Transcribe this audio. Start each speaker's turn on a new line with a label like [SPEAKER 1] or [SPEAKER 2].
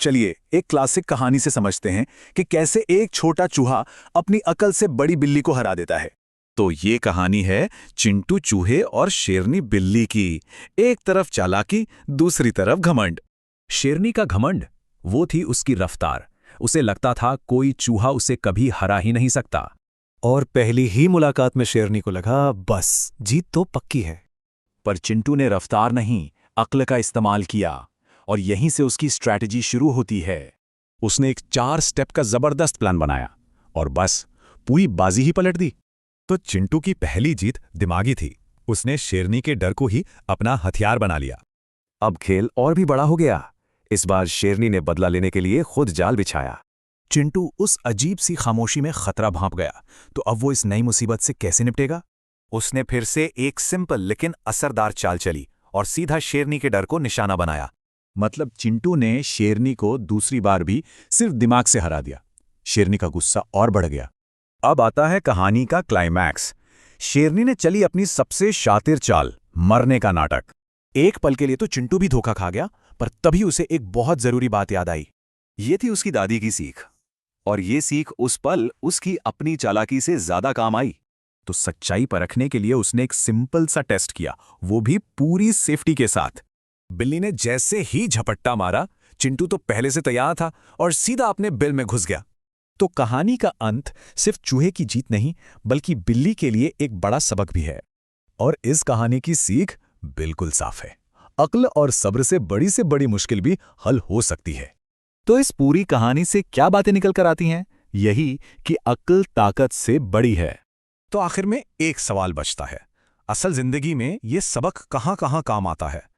[SPEAKER 1] चलिए एक क्लासिक कहानी से समझते हैं कि कैसे एक छोटा चूहा अपनी अकल से बड़ी बिल्ली को हरा देता है। तो ये कहानी है चिंटू चूहे और शेरनी बिल्ली की। एक तरफ चालाकी, दूसरी तरफ घमंड।
[SPEAKER 2] शेरनी का घमंड वो थी उसकी रफ्तार। उसे लगता था कोई चूहा उसे कभी हरा ही नहीं सकता।
[SPEAKER 3] और पहली ही मुलाकात में शेरनी को लगा बस जीत तो पक्की है।
[SPEAKER 1] पर चिंटू ने रफ्तार नहीं, अक्ल का इस्तेमाल किया और यहीं से उसकी स्ट्रैटेजी शुरू होती है।
[SPEAKER 2] उसने एक 4 स्टेप का जबरदस्त प्लान बनाया और बस पूरी बाजी ही पलट दी। तो चिंटू की पहली जीत दिमागी थी। उसने शेरनी के डर को ही अपना हथियार बना लिया।
[SPEAKER 3] अब खेल और भी बड़ा हो गया। इस बार शेरनी ने बदला लेने के लिए खुद जाल बिछाया।
[SPEAKER 2] चिंटू उस अजीब सी खामोशी में खतरा भांप गया। तो अब वो इस नई मुसीबत से कैसे निपटेगा?
[SPEAKER 1] उसने फिर से एक सिंपल लेकिन असरदार चाल चली और सीधा शेरनी के डर को निशाना बनाया। मतलब चिंटू ने शेरनी को दूसरी बार भी सिर्फ दिमाग से हरा दिया। शेरनी का गुस्सा और बढ़ गया। अब आता है कहानी का क्लाइमैक्स। शेरनी ने चली अपनी सबसे शातिर चाल, मरने का नाटक। एक पल के लिए तो चिंटू भी धोखा खा गया, पर तभी उसे एक बहुत जरूरी बात याद आई। ये थी उसकी दादी की सीख, और ये सीख उस पल उसकी अपनी चालाकी से ज्यादा काम आई। तो सच्चाई परखने के लिए उसने एक सिंपल सा टेस्ट किया, वो भी पूरी सेफ्टी के साथ।
[SPEAKER 2] बिल्ली ने जैसे ही झपट्टा मारा, चिंटू तो पहले से तैयार था और सीधा अपने बिल में घुस गया। तो कहानी का अंत सिर्फ चूहे की जीत नहीं, बल्कि बिल्ली के लिए एक बड़ा सबक भी है। और इस कहानी की सीख बिल्कुल साफ है। अक्ल और सब्र से बड़ी मुश्किल भी हल हो सकती है।
[SPEAKER 1] तो इस पूरी कहानी से क्या बातें निकल कर आती हैं? यही कि अक्ल ताकत से बड़ी है।
[SPEAKER 2] तो आखिर में एक सवाल बचता है, असल जिंदगी में ये सबक कहाँ-कहाँ काम आता है?